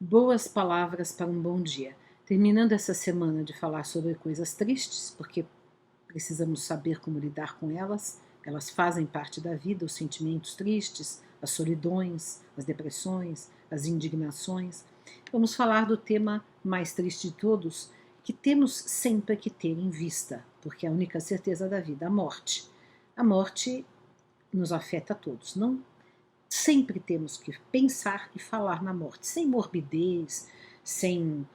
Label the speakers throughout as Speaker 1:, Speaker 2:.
Speaker 1: Boas palavras para um bom dia. Terminando essa semana de falar sobre coisas tristes, porque precisamos saber como lidar com elas. Elas fazem parte da vida, os sentimentos tristes, as solidões, as depressões, as indignações. Vamos falar do tema mais triste de todos, que temos sempre que ter em vista, porque é a única certeza da vida, a morte. A morte nos afeta a todos, não? Sempre temos que pensar e falar na morte, sem morbidez, sem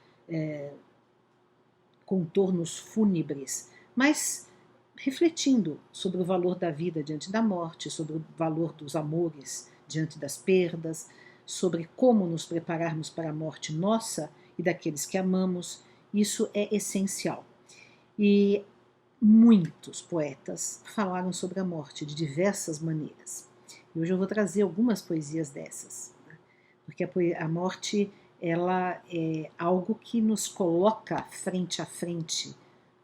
Speaker 1: contornos fúnebres, mas refletindo sobre o valor da vida diante da morte, sobre o valor dos amores diante das perdas, sobre como nos prepararmos para a morte nossa e daqueles que amamos. Isso é essencial. E muitos poetas falaram sobre a morte de diversas maneiras. E hoje eu vou trazer algumas poesias dessas, né? Porque a morte ela é algo que nos coloca frente a frente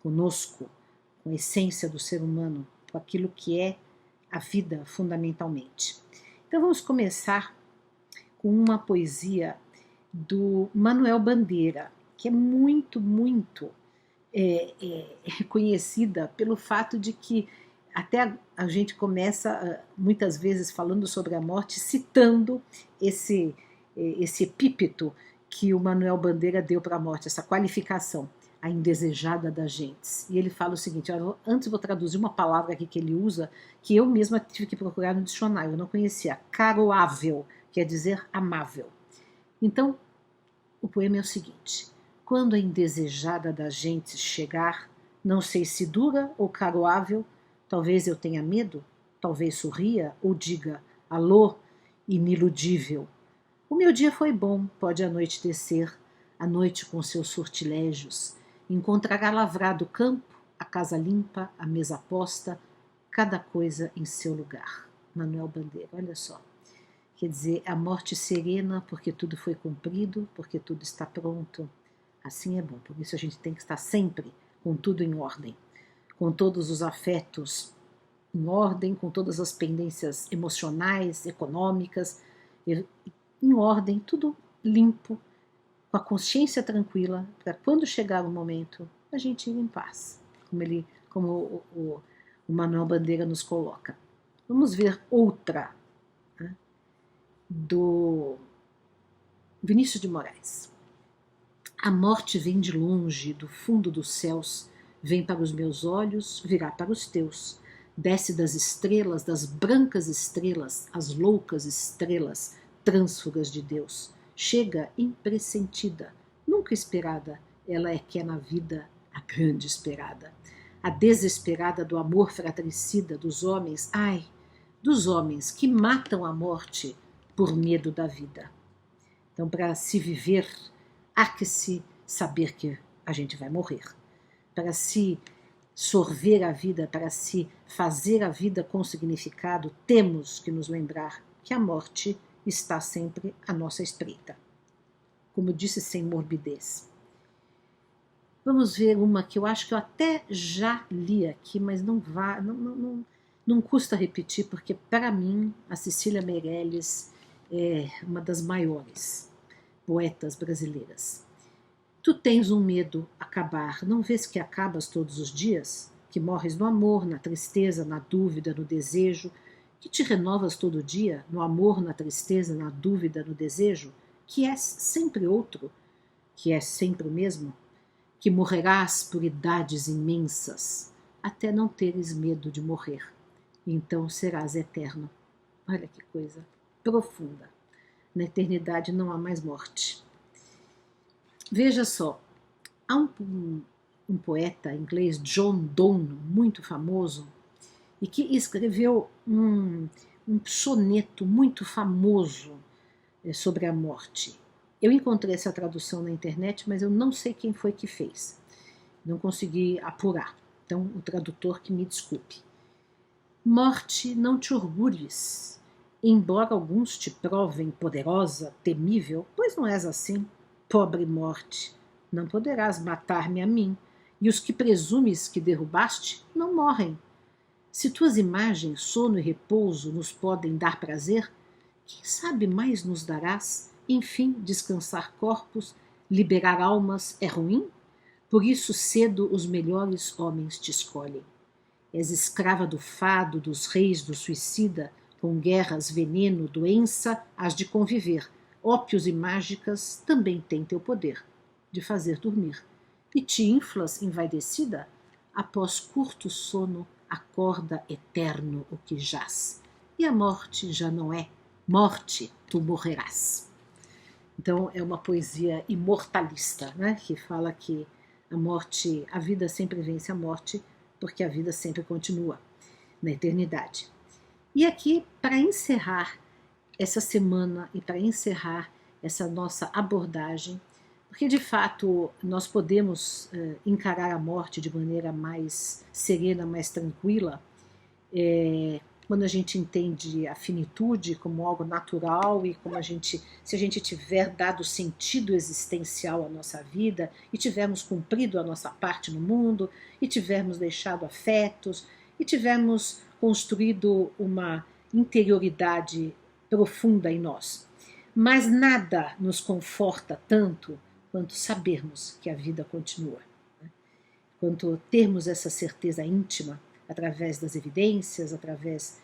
Speaker 1: conosco, com a essência do ser humano, com aquilo que é a vida fundamentalmente. Então vamos começar com uma poesia do Manuel Bandeira, que é muito conhecida pelo fato de que até a gente começa muitas vezes falando sobre a morte, citando esse epípeto que o Manuel Bandeira deu para a morte, essa qualificação, a indesejada das gentes. E ele fala o seguinte, antes vou traduzir uma palavra aqui que ele usa, que eu mesma tive que procurar no dicionário, eu não conhecia, caroável, quer dizer amável. Então, o poema é o seguinte: quando a indesejada das gentes chegar, não sei se dura ou caroável, talvez eu tenha medo, talvez sorria ou diga, alô, iniludível. O meu dia foi bom, pode a noite descer, a noite com seus sortilégios, encontrará lavrado o campo, a casa limpa, a mesa posta, cada coisa em seu lugar. Manuel Bandeira, olha só. Quer dizer, a morte serena, porque tudo foi cumprido, porque tudo está pronto. Assim é bom, por isso a gente tem que estar sempre com tudo em ordem, com todos os afetos em ordem, com todas as pendências emocionais, econômicas, em ordem, tudo limpo, com a consciência tranquila, para quando chegar o momento, a gente ir em paz, como o Manuel Bandeira nos coloca. Vamos ver outra, né, do Vinícius de Moraes. A morte vem de longe, do fundo dos céus, vem para os meus olhos, virá para os teus. Desce das estrelas, das brancas estrelas, as loucas estrelas, trânsfugas de Deus. Chega impressentida, nunca esperada, ela é que é na vida a grande esperada. A desesperada do amor fratricida dos homens, ai, dos homens que matam a morte por medo da vida. Então, para se viver, há que se saber que a gente vai morrer. Para se sorver a vida, para se fazer a vida com significado, temos que nos lembrar que a morte está sempre à nossa espreita. Como eu disse, sem morbidez. Vamos ver uma que eu acho que eu até já li aqui, mas não custa repetir, porque para mim a Cecília Meirelles é uma das maiores poetas brasileiras. Tu tens um medo acabar, não vês que acabas todos os dias? Que morres no amor, na tristeza, na dúvida, no desejo, que te renovas todo dia, no amor, na tristeza, na dúvida, no desejo, que és sempre outro, que és sempre o mesmo, que morrerás por idades imensas, até não teres medo de morrer, e então serás eterno. Olha que coisa profunda. Na eternidade não há mais morte. Veja só, há um poeta inglês, John Donne, muito famoso, e que escreveu um soneto muito famoso sobre a morte. Eu encontrei essa tradução na internet, mas eu não sei quem foi que fez. Não consegui apurar. Então, o tradutor que me desculpe. Morte, não te orgulhes, embora alguns te provem poderosa, temível, pois não és assim. Pobre morte, não poderás matar-me a mim, e os que presumes que derrubaste não morrem. Se tuas imagens, sono e repouso nos podem dar prazer, quem sabe mais nos darás, enfim, descansar corpos, liberar almas é ruim? Por isso cedo os melhores homens te escolhem. És escrava do fado, dos reis, do suicida, com guerras, veneno, doença, has de conviver. Ópios e mágicas também têm teu poder de fazer dormir. E te inflas envaidecida? Após curto sono, acorda eterno o que jaz. E a morte já não é morte, tu morrerás. Então é uma poesia imortalista, né? Que fala que a morte, a vida sempre vence a morte, porque a vida sempre continua na eternidade. E aqui, para encerrar essa semana e para encerrar essa nossa abordagem, porque de fato nós podemos encarar a morte de maneira mais serena, mais tranquila, quando a gente entende a finitude como algo natural e como se a gente tiver dado sentido existencial à nossa vida e tivermos cumprido a nossa parte no mundo e tivermos deixado afetos e tivermos construído uma interioridade profunda em nós. Mas nada nos conforta tanto quanto sabermos que a vida continua, né? Quanto termos essa certeza íntima através das evidências, através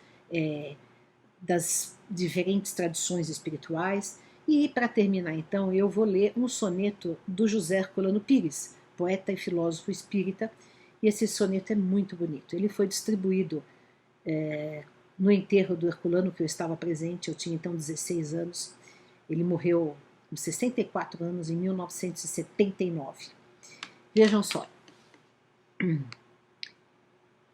Speaker 1: das diferentes tradições espirituais. E para terminar então, eu vou ler um soneto do José Herculano Pires, poeta e filósofo espírita, e esse soneto é muito bonito. Ele foi distribuído no enterro do Herculano, que eu estava presente, eu tinha então 16 anos, ele morreu com 64 anos em 1979. Vejam só.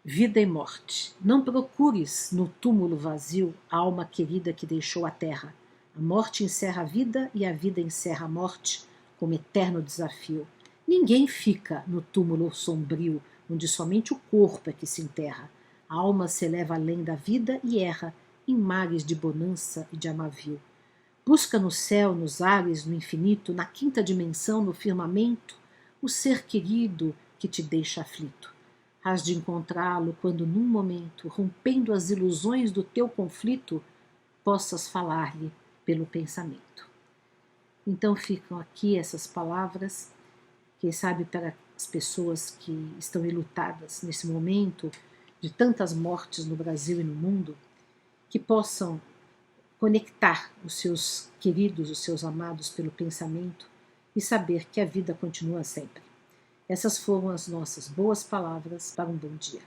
Speaker 1: Vida e morte. Não procures no túmulo vazio a alma querida que deixou a terra. A morte encerra a vida e a vida encerra a morte como eterno desafio. Ninguém fica no túmulo sombrio, onde somente o corpo é que se enterra. A alma se eleva além da vida e erra em mares de bonança e de amavio. Busca no céu, nos ares, no infinito, na quinta dimensão, no firmamento, o ser querido que te deixa aflito. Hás de encontrá-lo quando num momento, rompendo as ilusões do teu conflito, possas falar-lhe pelo pensamento. Então ficam aqui essas palavras, quem sabe para as pessoas que estão enlutadas nesse momento de tantas mortes no Brasil e no mundo, que possam conectar os seus queridos, os seus amados pelo pensamento e saber que a vida continua sempre. Essas foram as nossas boas palavras para um bom dia.